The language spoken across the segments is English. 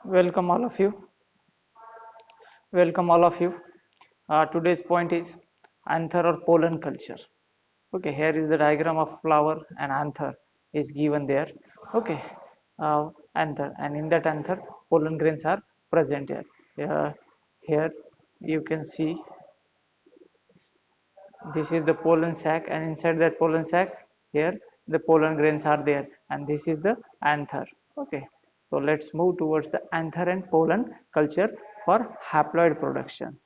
Welcome all of you. Welcome all of you. Today's point is anther or pollen culture. Okay, here is the diagram of flower and anther is given there. Okay, anther, and in that anther, pollen grains are present here. Here you can see this is the pollen sac, and inside that pollen sac, here the pollen grains are there, and this is the anther. Okay, so let's move towards the anther and pollen culture for haploid productions.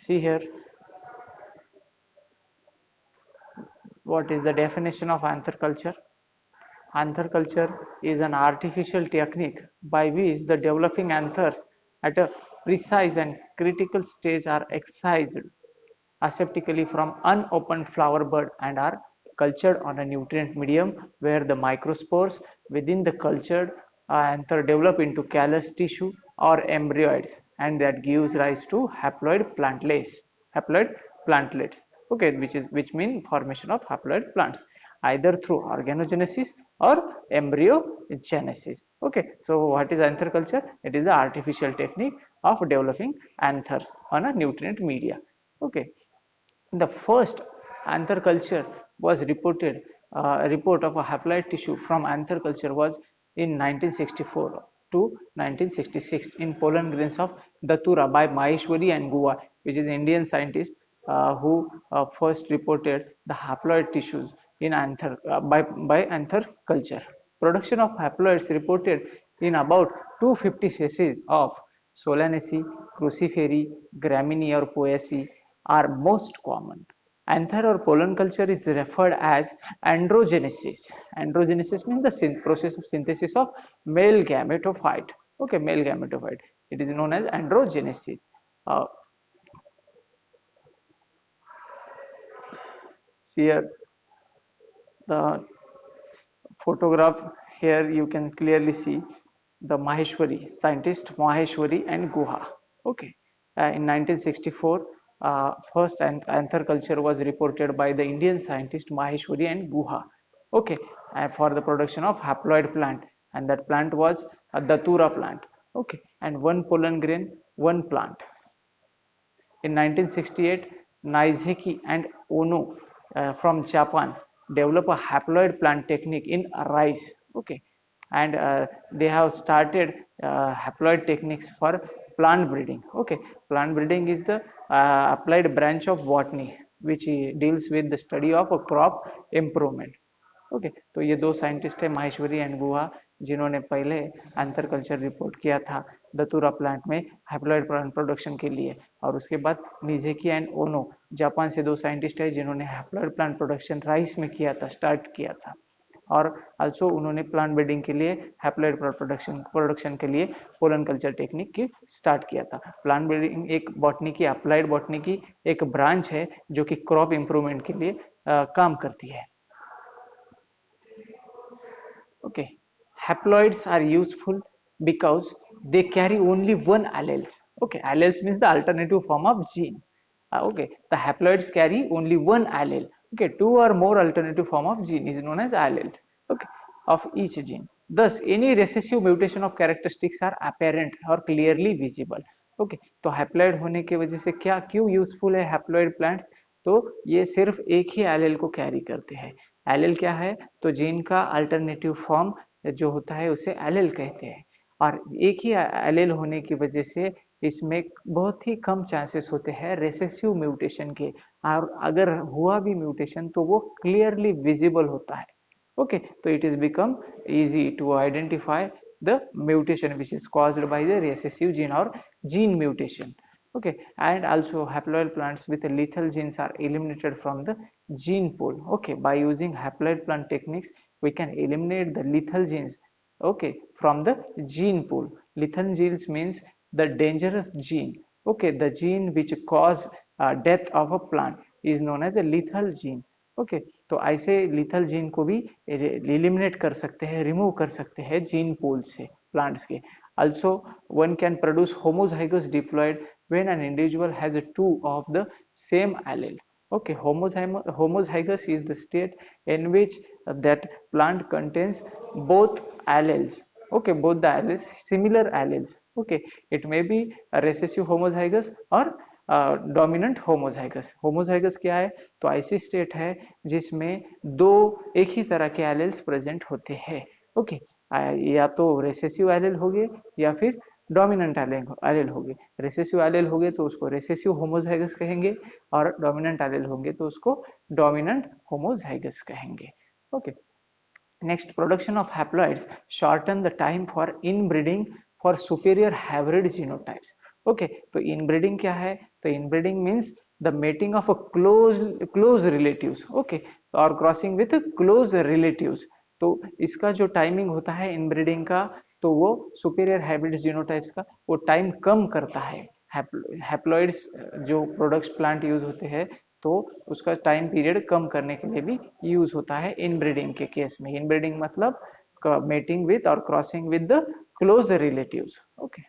See here, what is the definition of anther culture? Anther culture is an artificial technique by which the developing anthers at a precise and critical stage are excised aseptically from unopened flower bud and are cultured on a nutrient medium where the microspores within the cultured anther develop into callus tissue or embryoids, and that gives rise to haploid plantlets, okay, which mean formation of haploid plants either through organogenesis or embryogenesis. Okay, so what is anther culture? It is the artificial technique of developing anthers on a nutrient media. Okay, the first anther culture was reported. A report of a haploid tissue from anther culture was in 1964 to 1966 in pollen grains of Datura by Maheshwari and Guha, which is Indian scientist who first reported the haploid tissues in anther by anther culture. Production of haploids reported in about 250 species of Solanaceae, Cruciferae, Gramineae or Poaceae are most common. Anther or pollen culture is referred as androgenesis. Androgenesis means the process of synthesis of male gametophyte. Okay, male gametophyte. It is known as androgenesis. Uh, See here the photograph. Here you can clearly see the Maheshwari, scientist Maheshwari and Guha. Okay, in 1964, first anther culture was reported by the Indian scientist Maheshwari and Guha. Okay, for the production of haploid plant, and that plant was a Datura plant. Okay, and one pollen grain, one plant. In 1968, Naizeki and Ono from Japan developed a haploid plant technique in rice. Okay, and they have started haploid techniques for plant breeding. Okay, plant breeding is the applied branch of botany which deals with the study of a crop improvement. Okay तो ये दो scientist है Maheshwari and गुहा जिन्होंने पहले anther culture report किया था दतुरा plant में haploid plant production के लिए, और उसके बाद निजेकी एंड ओनो जापान से दो साइंटिस्ट है जिन्होंने हैप्लॉइड प्लांट प्रोडक्शन राइस में किया था, स्टार्ट किया था, और आल्सो उन्होंने प्लांट ब्रीडिंग के लिए हैप्लॉइड प्रोडक्शन के लिए पोलन कल्चर टेक्निक की स्टार्ट किया था. प्लांट ब्रीडिंग एक बॉटनी की अप्लाइड बॉटनी की एक ब्रांच है जो कि क्रॉप इंप्रूवमेंट के लिए काम करती है. Okay, haploids are useful because they carry only one alleles. Okay, alleles means the alternative form of gene. Okay, the haploids carry only one allele. Okay, two or more alternative form of gene is known as allele. Okay, of each gene. Thus, any recessive mutation of characteristics are apparent or clearly visible. Okay तो haploid होने की वजह से क्या क्यों useful है haploid plants? तो ये सिर्फ एक ही एलेल को कैरी करते हैं. एलेल क्या है? तो जीन का अल्टरनेटिव फॉर्म जो होता है उसे एलेल कहते हैं, और एक ही एलेल होने की वजह से इसमें बहुत ही कम चांसेस होते हैं रेसेसिव म्यूटेशन के, और अगर हुआ भी म्यूटेशन तो वो क्लियरली विजिबल होता है. Okay, so it is become easy to identify the mutation which is caused by the recessive gene or gene mutation. Okay, and also haploid plants with lethal genes are eliminated from the gene pool. Okay, by using haploid plant techniques we can eliminate the lethal genes, okay, from the gene pool. Lethal genes means the dangerous gene. Okay, the gene which cause death of a plant is known as a lethal gene. Okay तो ऐसे lethal gene को भी eliminate कर सकते हैं, remove कर सकते हैं जीन पूल से प्लांट्स के. also one can produce homozygous diploid when an individual has two of the same allele. Okay, homozygous is the state in which that plant contains both alleles. Okay, both the alleles, similar alleles. Okay, it may be a recessive homozygous और dominant homozygous. Homozygous क्या है? तो ऐसी state है जिसमें दो एक ही तरह के एलेल्स प्रेजेंट होते हैं. ओके, या तो रेसेसिव एलेल हो गए या फिर डोमिनेंट एलेल हो गए. रेसेसिव एलेल हो गए तो उसको रेसेसिव होमोजाइगस कहेंगे और डोमिनेंट एलेल होंगे तो उसको डोमिनेंट होमोजाइगस कहेंगे. Okay, next, production of haploids shorten the time for inbreeding for superior hybrid genotypes. Okay, तो inbreeding क्या है? तो inbreeding means the mating of a close relatives. Okay, और crossing with close relatives. तो इसका जो timing होता है इनब्रीडिंग का, तो वो सुपीरियर हाइब्रिड जीनोटाइप्स का वो टाइम कम करता है. हैप्लॉइड्स जो प्रोडक्ट्स प्लांट यूज होते हैं तो उसका टाइम पीरियड कम करने के लिए भी यूज होता है इनब्रीडिंग के केस में. इनब्रीडिंग मतलब मेटिंग विद और crossing with the close relatives. Okay,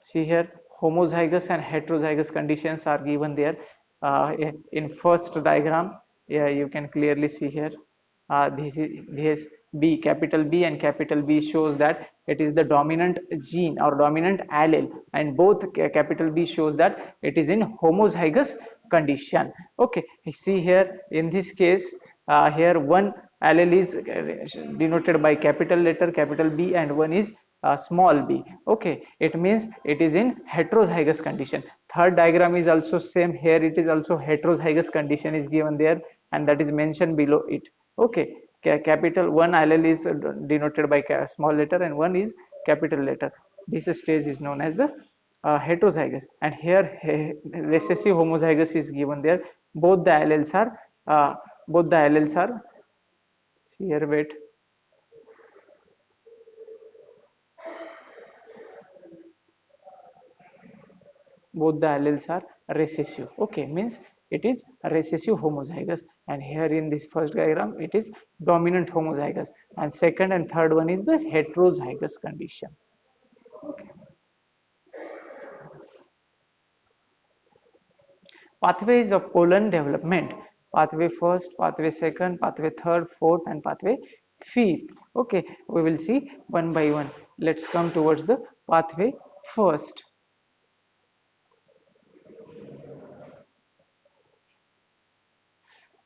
see here, homozygous and heterozygous conditions are given there in first diagram. Yeah, you can clearly see here, this B, capital B and capital B shows that it is the dominant gene or dominant allele, and both capital B shows that it is in homozygous condition. Okay, see here in this case, here one allele is denoted by capital letter capital B and one is small b. Okay, it means it is in heterozygous condition. Third diagram is also same. Here it is also heterozygous condition is given there, and that is mentioned below it. Okay, capital one allele is denoted by small letter and one is capital letter. This stage is known as the heterozygous, and here recessive homozygous is given there. Both the alleles are here, wait, both the alleles are recessive. Okay, means it is recessive homozygous, and here in this first diagram it is dominant homozygous, and second and third one is the heterozygous condition. Okay. Pathways of pollen development: pathway first, pathway second, pathway third, fourth, and pathway fifth. Okay, we will see one by one. Let's come towards the pathway first.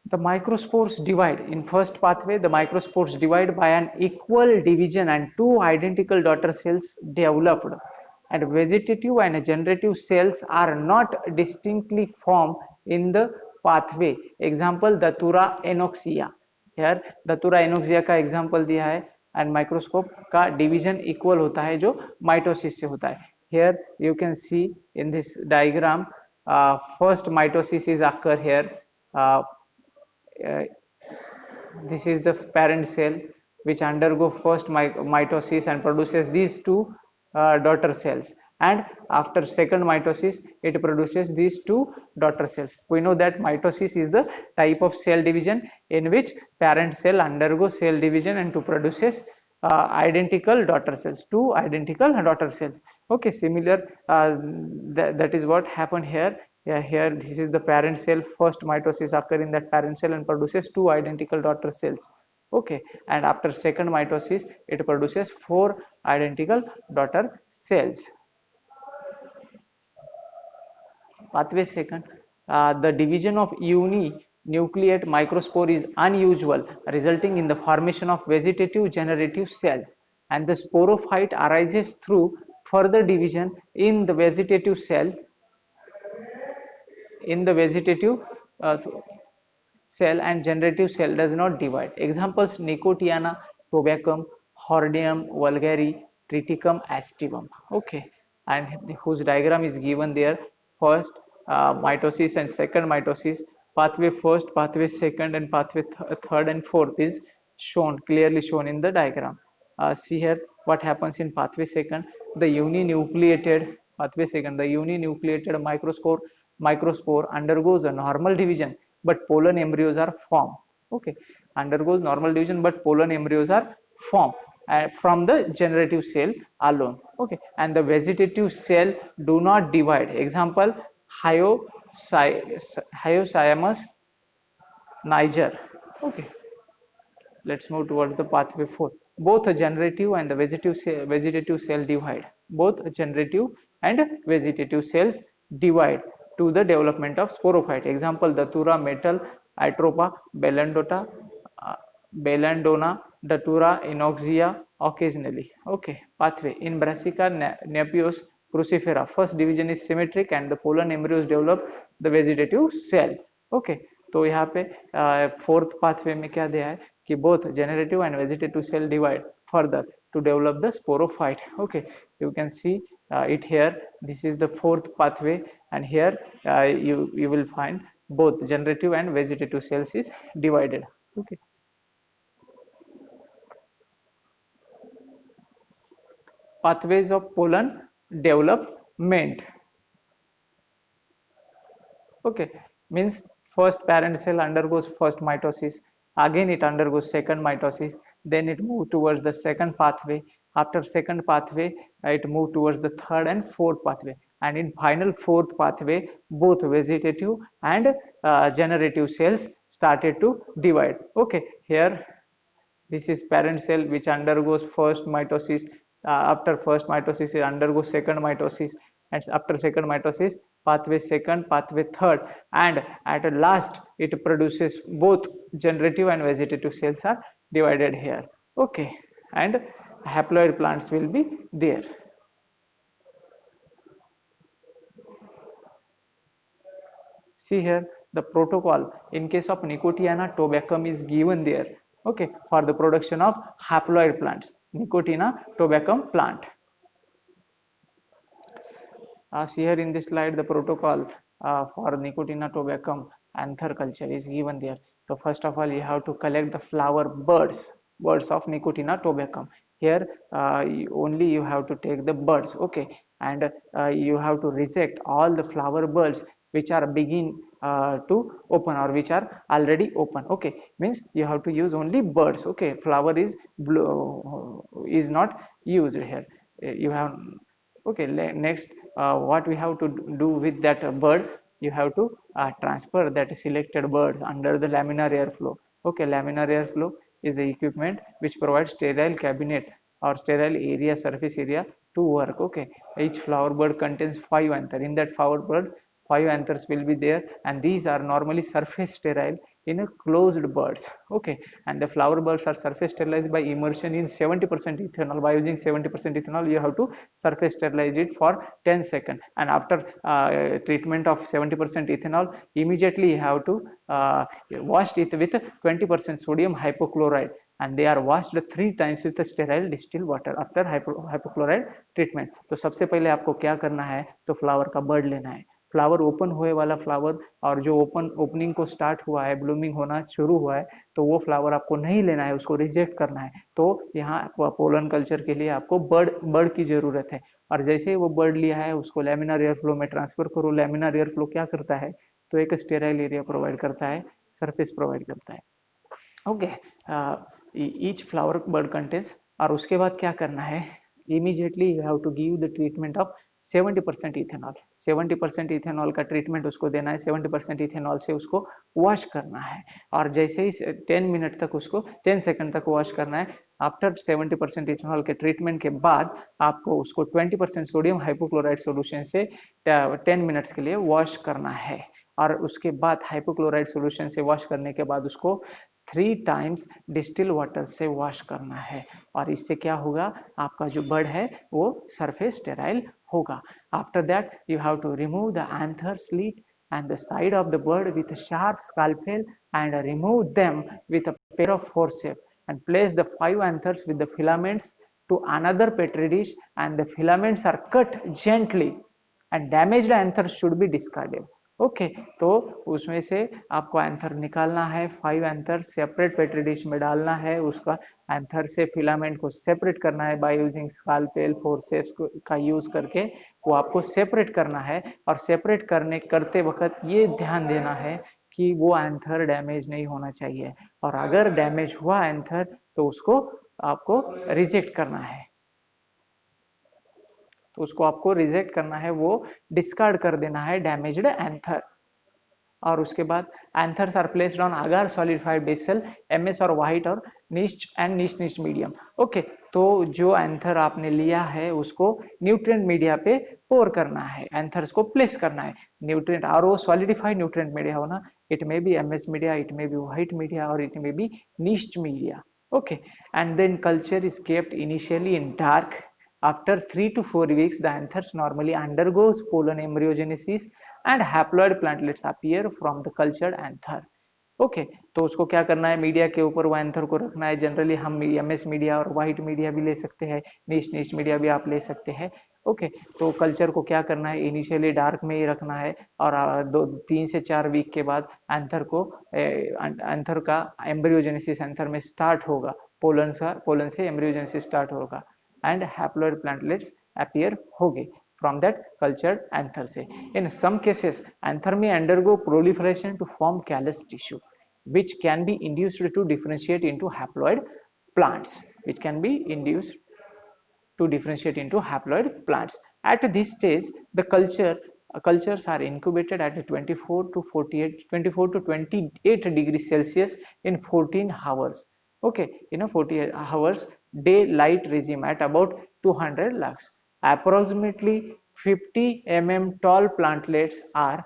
The microspores divide. In first pathway, the microspores divide by an equal division and two identical daughter cells developed, and vegetative and generative cells are not distinctly formed in the pathway. Example, Datura anoxia. Here Datura anoxia का example दिया है, and microscope का division equal होता है जो mitosis से होता है. Here you can see in this diagram, first mitosis is occur here. This is the parent cell which undergo first mitosis and produces these two daughter cells, and after second mitosis it produces these two daughter cells. We know that mitosis is the type of cell division in which parent cell undergoes cell division and to produces identical daughter cells, two identical daughter cells. Okay, similar, that is what happened here. Yeah, here this is the parent cell, first mitosis occur in that parent cell and produces two identical daughter cells. Okay, and after second mitosis it produces four identical daughter cells. Pathway second, the division of uninucleate microspore is unusual, resulting in the formation of vegetative generative cells, and the sporophyte arises through further division in the vegetative cell. Cell and generative cell does not divide. Examples: Nicotiana, Tobacum, Hordeum vulgare, Triticum aestivum. Okay, and whose diagram is given there. First mitosis and second mitosis, pathway first, pathway second, and pathway third and fourth is shown, clearly shown in the diagram. See here what happens in pathway second. The uninucleated microspore undergoes a normal division, but pollen embryos are formed. Okay, undergoes normal division, but pollen embryos are formed from the generative cell alone. Okay, and the vegetative cell do not divide. Example: Hyoscyamus niger. Okay, let's move towards the pathway 4. both generative and the vegetative cell divide. Both generative and vegetative cells divide to the development of sporophyte. Example, Datura metal, Atropa, uh, Belladonna, Datura, Inoxia, occasionally. Okay, pathway. In Brassica nepios crucifera, first division is symmetric and the pollen embryos develop the vegetative cell. Okay, तो यहाँ पे fourth pathway में क्या दिया है कि both generative and vegetative cell divide further to develop the sporophyte. Okay, you can see it here. This is the fourth pathway, and here you will find both generative and vegetative cells is divided. Okay. Pathways of pollen development. Okay, means first parent cell undergoes first mitosis, again it undergoes second mitosis, then it moves towards the second pathway. After second pathway, it moves towards the third and fourth pathway, and in final fourth pathway, both vegetative and generative cells started to divide. Okay, here this is parent cell which undergoes first mitosis. After first mitosis, it undergoes second mitosis, and after second mitosis, pathway second, pathway third, and at last it produces both generative and vegetative cells are divided here. Okay, and haploid plants will be there. See here, the protocol in case of Nicotiana tobacum is given there. Okay, for the production of haploid plants, Nicotiana tobacum plant. As here in this slide, the protocol for Nicotiana tobacum anther culture is given there. So first of all, you have to collect the flower buds of Nicotiana tobacum. Here only you have to take the buds. Okay, and you have to reject all the flower buds which are begin to open or which are already open. Okay, means you have to use only buds. Okay, flower is blue, is not used here. You have. Okay, next what we have to do with that bird, you have to transfer that selected bird under the laminar airflow. Okay, laminar airflow is the equipment which provides sterile cabinet or sterile area, surface area to work. Okay, each flower bud contains 5 anther. In that flower bud, 5 anthers will be there, and these are normally surface sterile in a closed buds. Okay, and the flower buds are surface sterilized by immersion in 70% ethanol. By using 70% ethanol, you have to surface sterilize it for 10 seconds, and after treatment of 70% ethanol, immediately you have to wash it with 20% sodium hypochlorite, and they are washed 3 times with sterile distilled water after hypochlorite treatment. तो सबसे पहले आपको क्या करना है, तो flower का bird लेना है, फ्लावर ओपन हुए वाला फ्लावर, और जो ओपनिंग को स्टार्ट हुआ है, ब्लूमिंग होना शुरू हुआ है, तो वो फ्लावर आपको नहीं लेना है, उसको रिजेक्ट करना है. तो यहाँ पोलन कल्चर के लिए आपको बर्ड की जरूरत है, और जैसे ही वो बर्ड लिया है उसको लैमिनार एयर फ्लो में ट्रांसफर करो. लैमिनार एयर फ्लो क्या करता है, तो एक स्टेराइल एरिया प्रोवाइड करता है, सरफेस प्रोवाइड करता है. Okay, each flower bud contains. और उसके बाद क्या करना है, immediately you have to give the treatment of 70% ethanol. 70% ethanol का ट्रीटमेंट उसको देना है. 70% इथेनॉल से उसको वॉश करना है, और जैसे ही 10 मिनट तक उसको 10 सेकंड तक वॉश करना है. आफ्टर 70% इथेनॉल के ट्रीटमेंट के बाद आपको उसको 20% सोडियम हाइपोक्लोराइड सोल्यूशन से 10 मिनट्स के लिए वॉश करना है, और उसके बाद हाइपोक्लोराइड सोल्यूशन से वॉश करने के बाद उसको 3 टाइम्स डिस्टिल वाटर से वॉश करना है, और इससे क्या होगा, आपका जो बर्ड है वो सरफेस स्टेराइल होगा. After that you have to remove the anther slit and the side of the bird with a sharp scalpel and remove them with a pair of forceps, and place the 5 anthers with the filaments to another petri dish, and the filaments are cut gently and damaged anthers should be discarded. Okay, तो उसमें से आपको anther निकालना है, 5 anther separate petri dish में डालना है, उसका एंथर से फिलामेंट को सेपरेट करना है बाय यूजिंग स्कालपेल, फोर्सेप्स का यूज करके वो आपको सेपरेट करना है. और सेपरेट करते वक्त ये ध्यान देना है कि वो एंथर डैमेज नहीं होना चाहिए, और अगर डैमेज हुआ एंथर तो उसको आपको रिजेक्ट करना है. तो उसको आपको रिजेक्ट करना है, वो डिस्कार्ड कर देना है डैमेज्ड एंथर. और उसके बाद anthers are placed on agar solidified basal MS और व्हाइट और निच मीडियम। ओके, तो जो एंथर आपने लिया है उसको न्यूट्रिएंट मीडिया पे पोर करना है, एंथर्स को प्लेस करना है न्यूट्रिएंट, और वो सॉलिडिफाइड न्यूट्रिएंट मीडिया होना, it may be MS media, it may be white media, और इट मे बी निच media. Okay, and then culture is kept initially in dark. After 3 to 4 weeks, the anthers normally undergoes pollen embryogenesis and haploid plantlets appear from the cultured anther. Okay, तो उसको क्या करना है, media के ऊपर वो anther को रखना है। जनरली हम एमएस मीडिया और व्हाइट मीडिया भी ले सकते हैं, नीच मीडिया भी आप ले सकते हैं। ओके, तो कल्चर को क्या करना है, इनिशियली डार्क में ही रखना है, और 3 से 4 वीक के बाद एंथर का एम्ब्रियोजेनेसिस एंथर में स्टार्ट होगा, पोलन से एम्ब्रियोजेनेसिस स्टार्ट होगा एंड हैप्लॉइड प्लांटलेट्स अपीयर होंगे from that cultured anther से। In some cases, anther may undergo proliferation to form callus tissue, which can be induced to differentiate into haploid plants, which can be induced to differentiate into haploid plants. At this stage, the cultures are incubated at 24 to 28 degrees Celsius in 14 hours. Okay, in a 48 hours daylight regime at about 200 lux. Approximately 50 mm tall plantlets are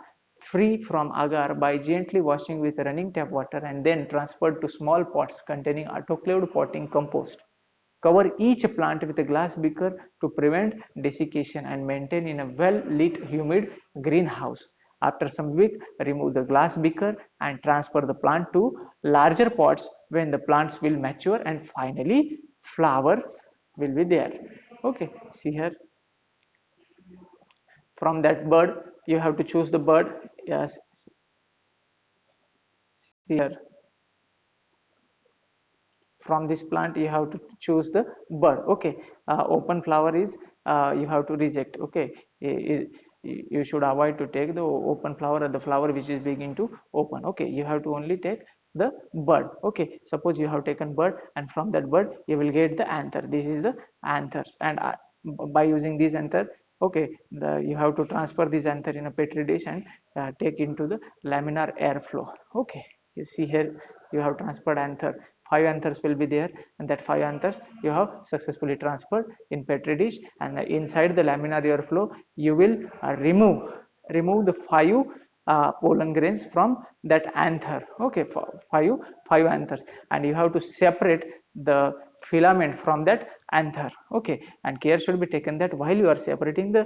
free from agar by gently washing with running tap water and then transferred to small pots containing autoclaved potting compost. Cover each plant with a glass beaker to prevent desiccation and maintain in a well-lit, humid greenhouse. After some week, remove the glass beaker and transfer the plant to larger pots when the plants will mature and finally flower will be there. Okay, see here. From that bird, you have to choose the bird. Yes, here. From this plant you have to choose the bud. Okay, open flower is you have to reject. Okay, you should avoid to take the open flower or the flower which is begin to open. Okay, you have to only take the bud. Okay, suppose you have taken bud and from that bud you will get the anther. This is the anthers, and by using this anther, okay, you have to transfer this anther in a petri dish and take into the laminar airflow. Okay, you see here you have transferred anther. 5 anthers will be there, and that 5 anthers you have successfully transferred in petri dish, and inside the laminar airflow you will remove the 5 pollen grains from that anther. Okay, five anthers, and you have to separate the filament from that anther. Okay, and care should be taken that while you are separating the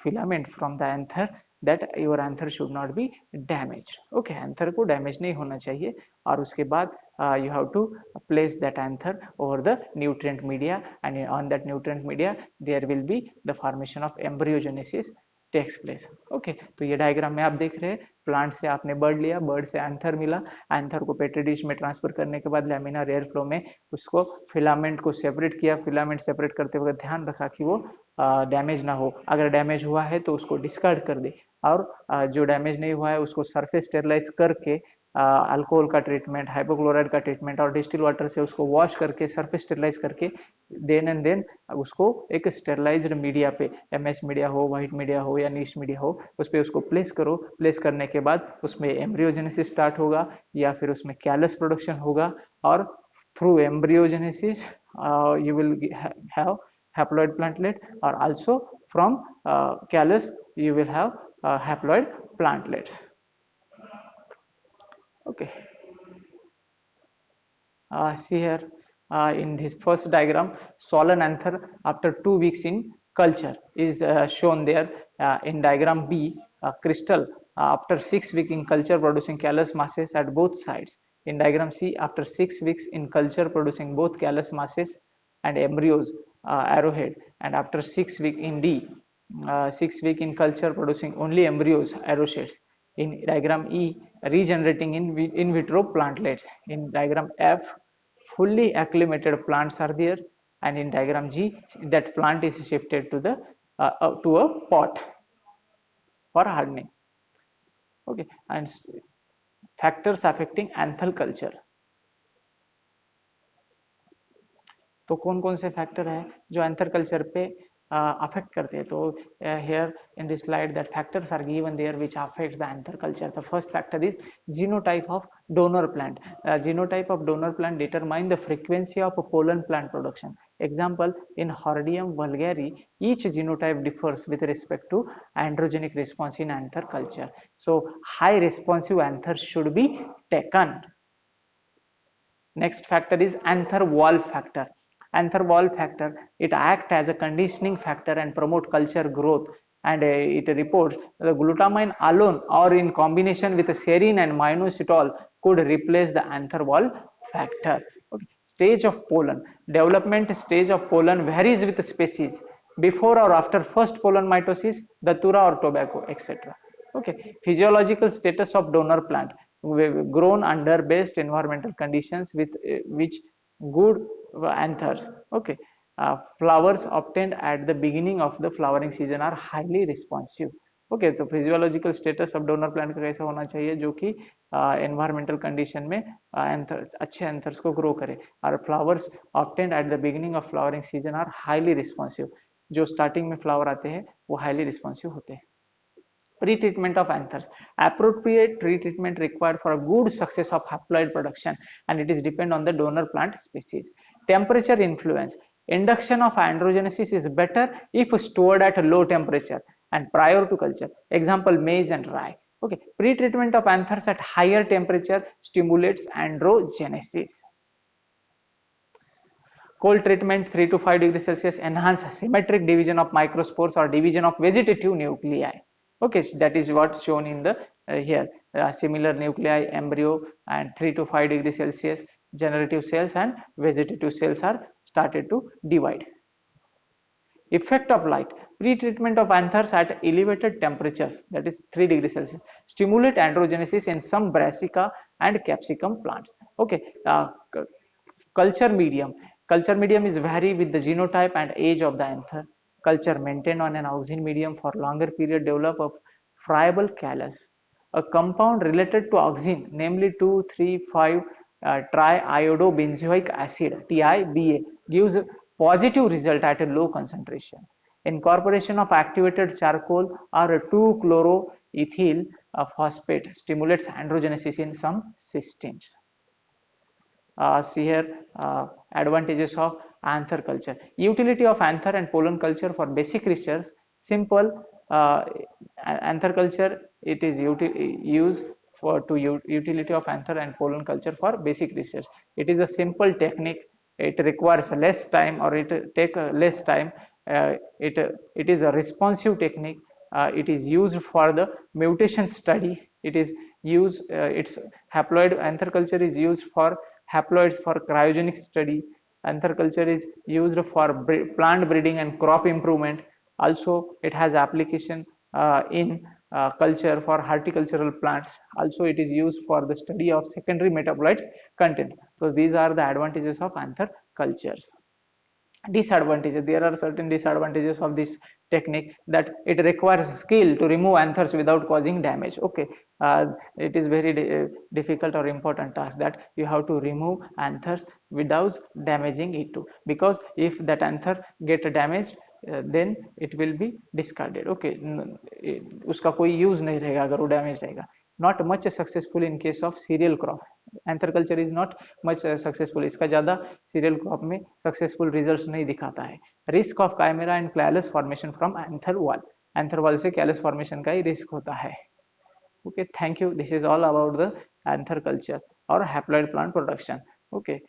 filament from the anther, that your anther should not be damaged. Okay, anther को damage नहीं होना चाहिए, और उसके बाद you have to place that anther over the nutrient media, and on that nutrient media there will be the formation of embryogenesis takes place. Okay, तो ये diagram में आप देख रहे हैं, प्लांट से आपने बर्ड लिया, बर्ड से एंथर मिला, एंथर को पेट्री डिश में ट्रांसफर करने के बाद लैमिनार एयर फ्लो में उसको फिलामेंट को सेपरेट किया। फिलामेंट सेपरेट करते वक्त ध्यान रखा कि वो डैमेज ना हो, अगर डैमेज हुआ है तो उसको डिस्कार्ड कर दे, और जो डैमेज नहीं हुआ है उसको सरफेस स्टेरलाइज करके अल्कोहल का ट्रीटमेंट, हाइपोक्लोराइड का ट्रीटमेंट और डिस्टिल वाटर से उसको वॉश करके सरफेस स्टेरलाइज करके देन उसको एक स्टेरलाइज्ड मीडिया पे, एमएस मीडिया हो, व्हाइट मीडिया हो या नीच मीडिया हो, उस पर उसको प्लेस करो। प्लेस करने के बाद उसमें एम्ब्रियोजेनेसिस स्टार्ट होगा या फिर उसमें कैलस प्रोडक्शन होगा, और through embryogenesis you will have haploid plantlet, or also from callus you will have haploid plantlets. Okay, see here in this first diagram, swollen anther after 2 weeks in culture is shown there. In diagram B, crystal after 6 weeks in culture producing callus masses at both sides. In diagram C, after 6 weeks in culture producing both callus masses and embryos, arrowhead, and after 6 weeks in D, 6 weeks in culture producing only embryos, arrowheads. In diagram E, regenerating in vitro plantlets. In diagram F, fully acclimated plants are there, and in diagram G, that plant is shifted to the to a pot for hardening. Okay, and factors affecting anthal culture. तो कौन कौन से factor है जो anther culture पे affect करते हैं. तो here in this slide that factors are given there which affects the anther culture. The first factor is genotype of donor plant. Genotype of donor plant determine the frequency of pollen plant production. Example, in Hordeum vulgare, each genotype differs with respect to androgenic response in anther culture. So high responsive anthers should be taken. Next factor is anther wall factor. Anther wall factor, it acts as a conditioning factor and promote culture growth, and it reports the glutamine alone or in combination with serine and minoxidil could replace the anther wall factor. Okay. Stage of pollen. Development stage of pollen varies with species. Before or after first pollen mitosis, datura or tobacco, etc. Okay. Physiological status of donor plant. Grown under best environmental conditions with which good anthers. Okay. Flowers obtained at the beginning of the flowering season are highly responsive. Okay तो physiological status of donor plant का कैसा होना चाहिए जो कि environmental condition में अच्छे anthers को ग्रो करे. और flowers obtained at the beginning of flowering season are highly responsive. जो स्टार्टिंग में फ्लावर आते हैं वो हाईली रिस्पॉन्सिव होते हैं. Pre-treatment of anthers. Appropriate treatment required for a good success of haploid production, and it is depend on the donor plant species. Temperature influence. Induction of androgenesis is better if stored at low temperature and prior to culture. Example, maize and rye. Okay. Pre-treatment of anthers at higher temperature stimulates androgenesis. Cold treatment 3 to 5 degrees Celsius enhance symmetric division of microspores or division of vegetative nuclei. Okay, so that is what shown in the here. Similar nuclei, embryo, and 3 to 5 degrees Celsius generative cells and vegetative cells are started to divide. Effect of light. Pre-treatment of anthers at elevated temperatures, that is 3 degrees Celsius, stimulate androgenesis in some brassica and capsicum plants. Okay, culture medium. Culture medium is vary with the genotype and age of the anther. Culture maintained on an auxin medium for longer period develop of friable callus. A compound related to auxin, namely 2,3,5 triiodobenzoic acid (TIBA), gives positive result at a low concentration. Incorporation of activated charcoal or 2-chloroethyl phosphate stimulates androgenesis in some systems. See here advantages of anther culture. Utility of anther and pollen culture for basic research. Simple. Anther culture, it is used for utility of anther and pollen culture for basic research. It is a simple technique. It requires less time, or it take less time. It is a responsive technique. It is used for the mutation study. It is used. Its haploid anther culture is used for haploids for cryogenic study. Anther culture is used for plant breeding and crop improvement. Also, it has application in culture for horticultural plants. Also, it is used for the study of secondary metabolites content. So, these are the advantages of anther cultures. Disadvantages. There are certain disadvantages of this technique, that it requires skill to remove anthers without causing damage. Okay, it is very difficult or important task that you have to remove anthers without damaging it too, because if that anther get damaged then it will be discarded. Okay, उसका कोई use नहीं रहेगा अगर वो damage रहेगा. Not much successful in case of cereal crop. Anther culture is not much successful. इसका ज़्यादा cereal crop में successful results नहीं दिखाता है. Risk of chimera and callus formation from anther wall. Anther wall से callus formation का ही risk होता है. Okay, thank you. This is all about the anther culture or haploid plant production. Okay.